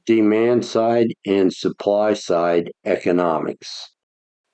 Demand side and supply side economics.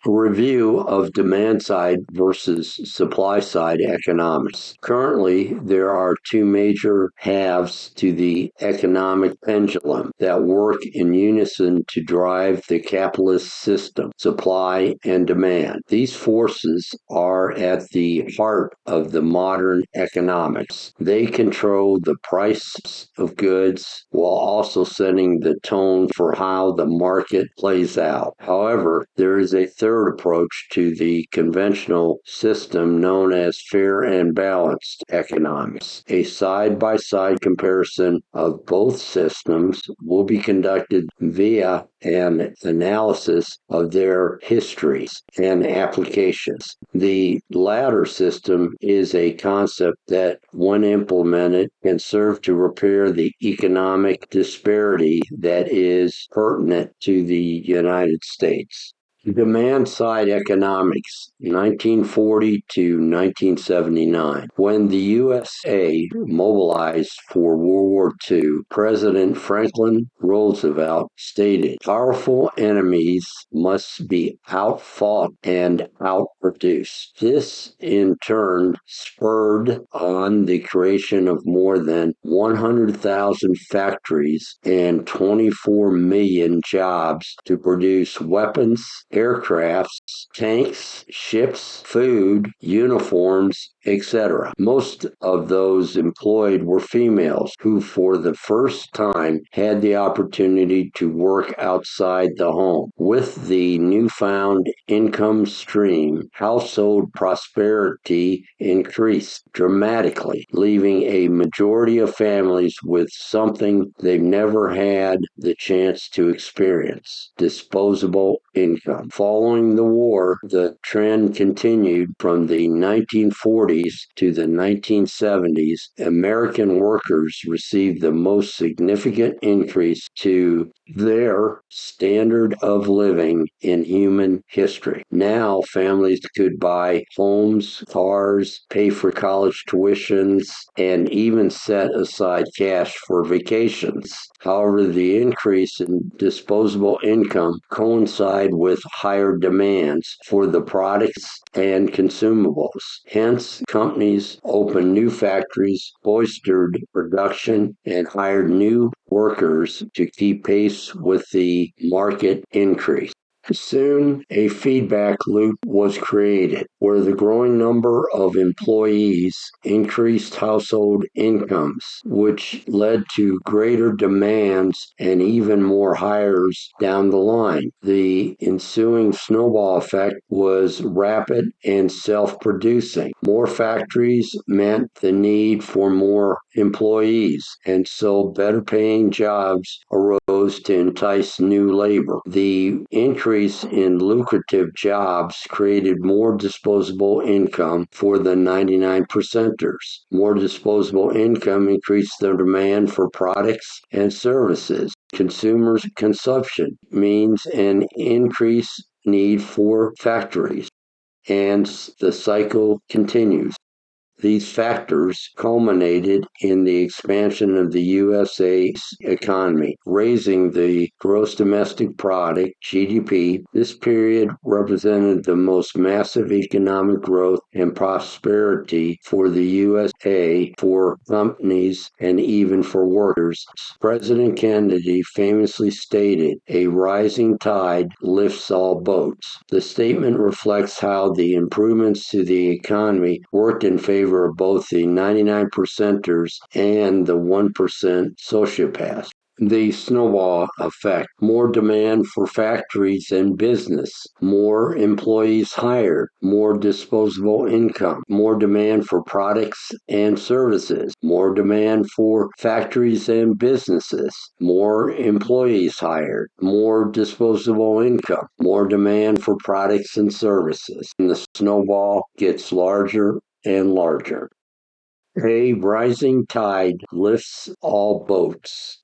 A review of demand side versus supply side economics. Currently, there are two major halves to the economic pendulum that work in unison to drive the capitalist system, supply and demand. These forces are at the heart of the modern economics. They control the price of goods while also setting the tone for how the market plays out. However, there is a third approach to the conventional system known as fair and balanced economics. A side-by-side comparison of both systems will be conducted via an analysis of their histories and applications. The latter system is a concept that, when implemented, can serve to repair the economic disparity that is pertinent to the United States. Demand side economics, 1940 to 1979. When the USA mobilized for World War II, President Franklin Roosevelt stated, "Powerful enemies must be outfought and outproduced." This, in turn, spurred on the creation of more than 100,000 factories and 24 million jobs to produce weapons, aircrafts, tanks, ships, food, uniforms, etc. Most of those employed were females who, for the first time, had the opportunity to work outside the home. With the newfound income stream, household prosperity increased dramatically, leaving a majority of families with something they've never had the chance to experience: disposable income. Following the war, the trend continued from the 1940s to the 1970s. American workers received the most significant increase to their standard of living in human history. Now, families could buy homes, cars, pay for college tuitions, and even set aside cash for vacations. However, the increase in disposable income coincided with higher demands for the products and consumables. Hence, companies opened new factories, bolstered production, and hired new workers to keep pace with the market increase. Soon, a feedback loop was created where the growing number of employees increased household incomes, which led to greater demands and even more hires down the line. The ensuing snowball effect was rapid and self-producing. More factories meant the need for more employees, and so better paying jobs arose to entice new labor. The increase in lucrative jobs created more disposable income for the 99 percenters. More disposable income increased the demand for products and services. Consumers' consumption means an increased need for factories, and the cycle continues. These factors culminated in the expansion of the USA's economy, raising the gross domestic product, GDP. This period represented the most massive economic growth and prosperity for the USA, for companies, and even for workers. President Kennedy famously stated, "A rising tide lifts all boats." The statement reflects how the improvements to the economy worked in favor of both the 99 percenters and the 1% sociopaths. The snowball effect: more demand for factories and business, more employees hired, more disposable income, more demand for products and services, more demand for factories and businesses, more employees hired, more disposable income, more demand for products and services. And the snowball gets larger and larger. A rising tide lifts all boats.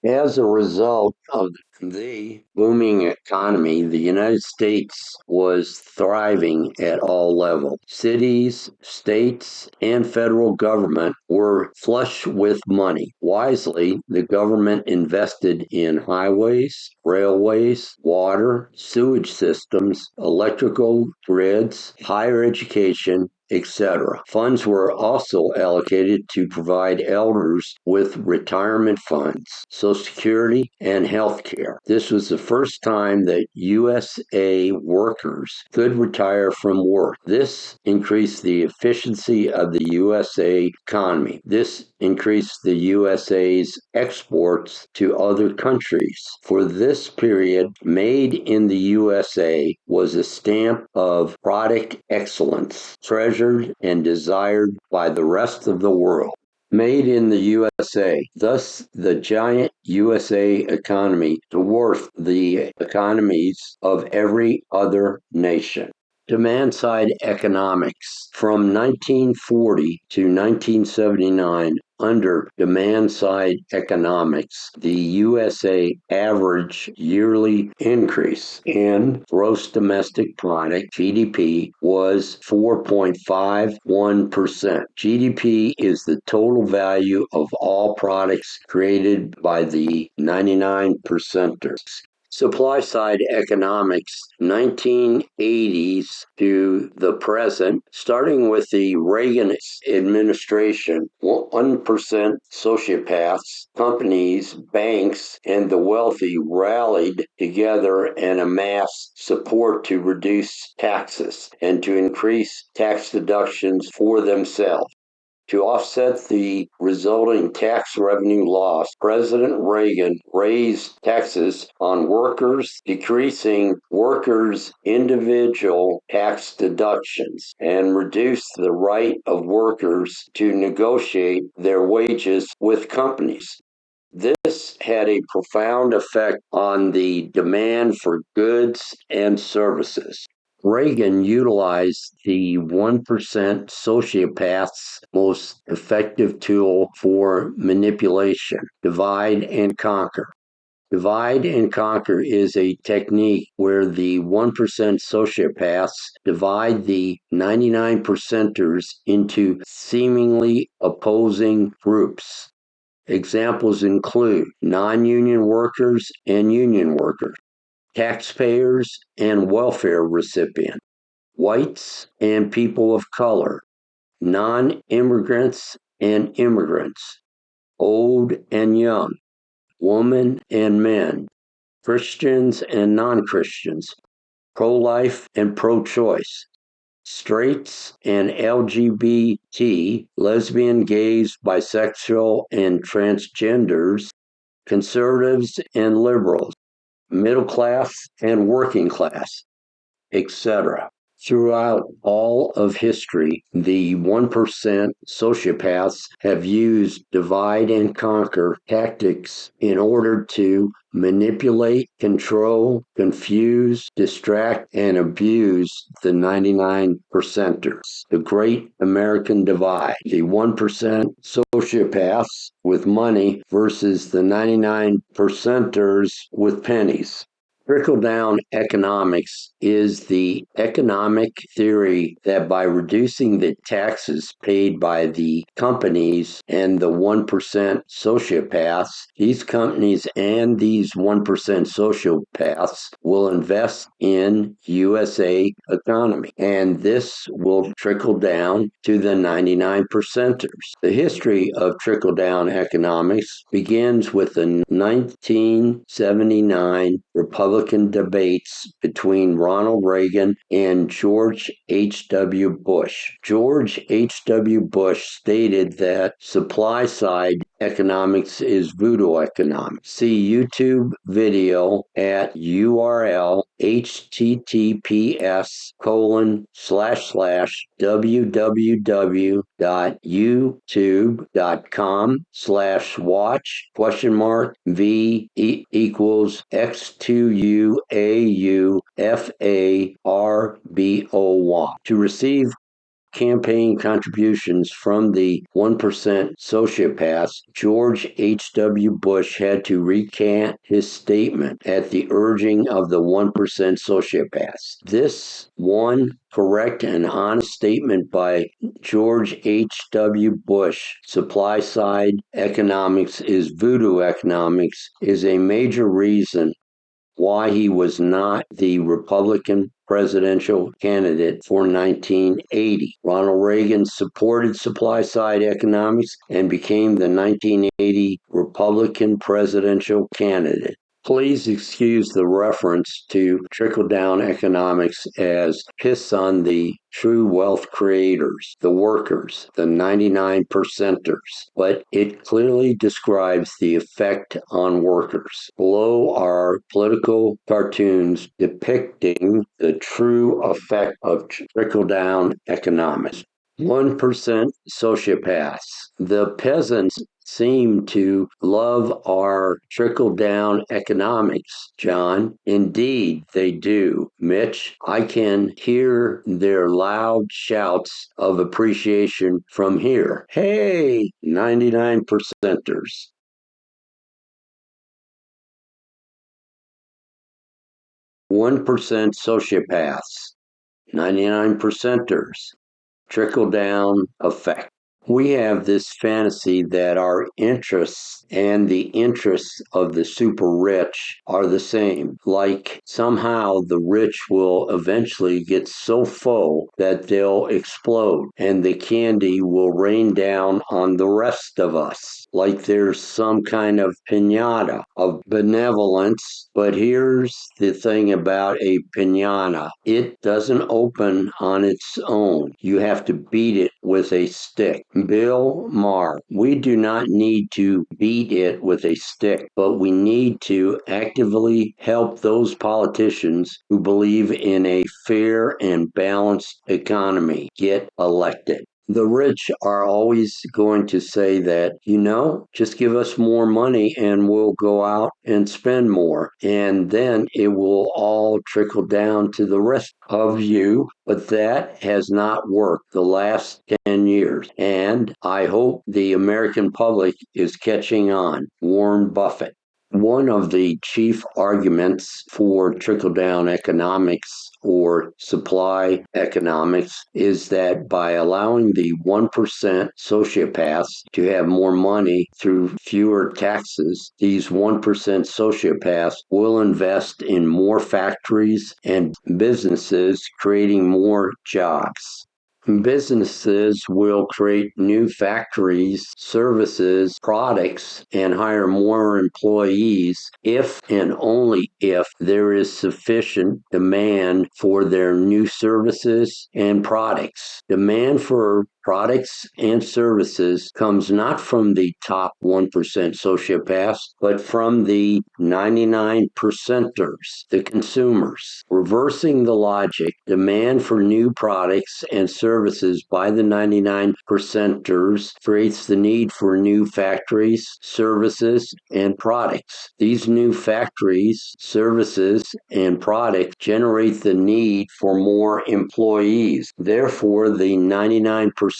As a result of the The booming economy, the United States was thriving at all levels. Cities, states, and federal government were flush with money. Wisely, the government invested in highways, railways, water, sewage systems, electrical grids, higher education, etc. Funds were also allocated to provide elders with retirement funds, Social Security, and health care. This was the first time that USA workers could retire from work. This increased the efficiency of the USA economy. This increased the USA's exports to other countries. For this period, Made in the USA was a stamp of product excellence, treasured and desired by the rest of the world. Made in the USA. Thus, the giant USA economy dwarfed the economies of every other nation. Demand-side economics. From 1940 to 1979, under demand-side economics, the USA average yearly increase in gross domestic product, GDP, was 4.51%. GDP is the total value of all products created by the 99 percenters. Supply side economics, 1980s to the present, starting with the Reagan administration, 1% sociopaths, companies, banks, and the wealthy rallied together and amassed support to reduce taxes and to increase tax deductions for themselves. To offset the resulting tax revenue loss, President Reagan raised taxes on workers, decreasing workers' individual tax deductions, and reduced the right of workers to negotiate their wages with companies. This had a profound effect on the demand for goods and services. Reagan utilized the 1% sociopath's most effective tool for manipulation, divide and conquer. Divide and conquer is a technique where the 1% sociopaths divide the 99 percenters into seemingly opposing groups. Examples include non-union workers and union workers, taxpayers and welfare recipients, whites and people of color, non-immigrants and immigrants, old and young, women and men, Christians and non-Christians, pro-life and pro-choice, straights and LGBT, lesbian, gays, bisexual, and transgenders, conservatives and liberals, middle class and working class, etc. Throughout all of history, the 1% sociopaths have used divide and conquer tactics in order to manipulate, control, confuse, distract, and abuse the 99 percenters. The Great American Divide. The 1% sociopaths with money versus the 99 percenters with pennies. Trickle-down economics is the economic theory that by reducing the taxes paid by the companies and the 1% sociopaths, these companies and these 1% sociopaths will invest in USA economy, and this will trickle down to the 99 percenters. The history of trickle-down economics begins with the 1979 Republican debates between Ronald Reagan and George H.W. Bush. George H.W. Bush stated that supply-side economics is voodoo economics. See YouTube video at URL https://www.youtube.com/watch?v equals X2UAUFARBO1 to receive campaign contributions from the 1% sociopaths, George H.W. Bush had to recant his statement at the urging of the 1% sociopaths. This one correct and honest statement by George H.W. Bush, supply side economics is voodoo economics, is a major reason why he was not the Republican presidential candidate for 1980. Ronald Reagan supported supply side economics and became the 1980 Republican presidential candidate. Please excuse the reference to trickle-down economics as piss on the true wealth creators, the workers, the 99 percenters, but it clearly describes the effect on workers. Below are political cartoons depicting the true effect of trickle-down economics. 1% sociopaths. The peasants seem to love our trickle-down economics, John. Indeed, they do. Mitch, I can hear their loud shouts of appreciation from here. Hey, 99 percenters. 1% sociopaths. 99 percenters. Trickle-down effect. We have this fantasy that our interests and the interests of the super rich are the same. Like somehow the rich will eventually get so full that they'll explode and the candy will rain down on the rest of us. Like there's some kind of piñata of benevolence. But here's the thing about a piñata. It doesn't open on its own. You have to beat it with a stick. Bill Maher, we do not need to beat it with a stick, but we need to actively help those politicians who believe in a fair and balanced economy get elected. The rich are always going to say that, just give us more money and we'll go out and spend more. And then it will all trickle down to the rest of you. But that has not worked the last 10 years. And I hope the American public is catching on. Warren Buffett. One of the chief arguments for trickle-down economics or supply economics is that by allowing the 1% sociopaths to have more money through fewer taxes, these 1% sociopaths will invest in more factories and businesses, creating more jobs. Businesses will create new factories, services, products, and hire more employees if and only if there is sufficient demand for their new services and products. Demand for products and services comes not from the top 1% sociopaths, but from the 99 percenters, the consumers. Reversing the logic, demand for new products and services by the 99 percenters creates the need for new factories, services, and products. These new factories, services, and products generate the need for more employees. Therefore, the 99 percenters,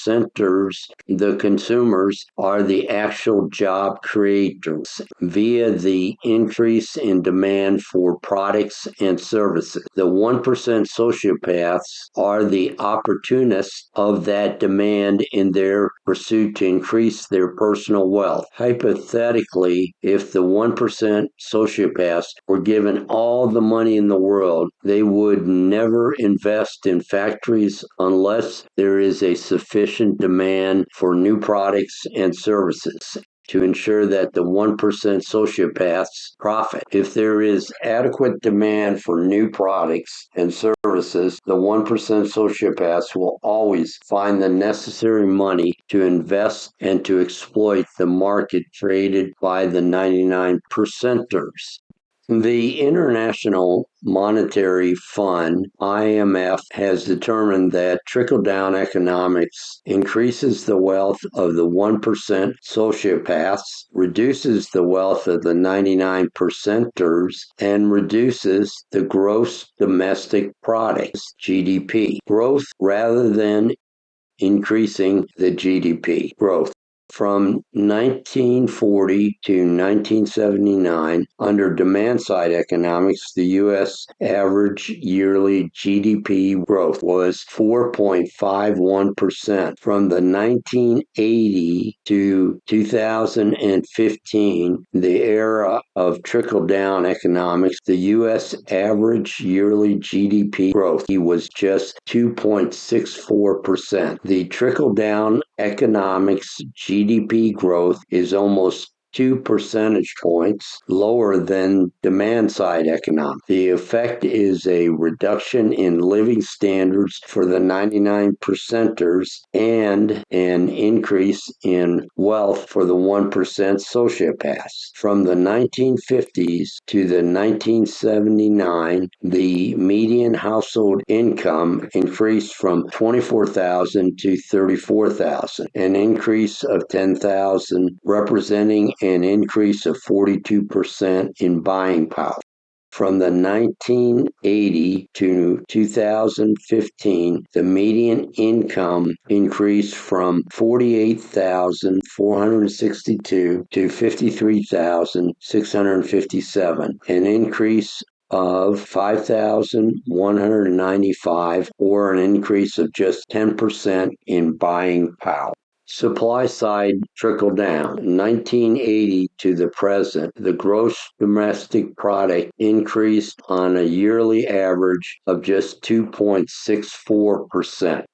the consumers, are the actual job creators via the increase in demand for products and services. The 1% sociopaths are the opportunists of that demand in their pursuit to increase their personal wealth. Hypothetically, if the 1% sociopaths were given all the money in the world, they would never invest in factories unless there is a sufficient demand for new products and services to ensure that the 1% sociopaths profit. If there is adequate demand for new products and services, the 1% sociopaths will always find the necessary money to invest and to exploit the market created by the 99 percenters. The International Monetary Fund, IMF, has determined that trickle-down economics increases the wealth of the 1% sociopaths, reduces the wealth of the 99 percenters, and reduces the gross domestic product, GDP, growth rather than increasing the GDP growth. From 1940 to 1979, under demand-side economics, the U.S. average yearly GDP growth was 4.51%. From the 1980 to 2015, the era of trickle-down economics, the U.S. average yearly GDP growth was just 2.64%. The trickle-down economics GDP growth is almost 2 percentage points lower than demand-side economics. The effect is a reduction in living standards for the 99 percenters and an increase in wealth for the 1% sociopaths. From the 1950s to the 1979, the median household income increased from $24,000 to $34,000, an increase of $10,000, representing an increase of 42% in buying power. From the 1980 to 2015, the median income increased from $48,462 to $53,657, an increase of 5,195, or an increase of just 10% in buying power. Supply side trickle down. 1980 to the present, the gross domestic product increased on a yearly average of just 2.64%.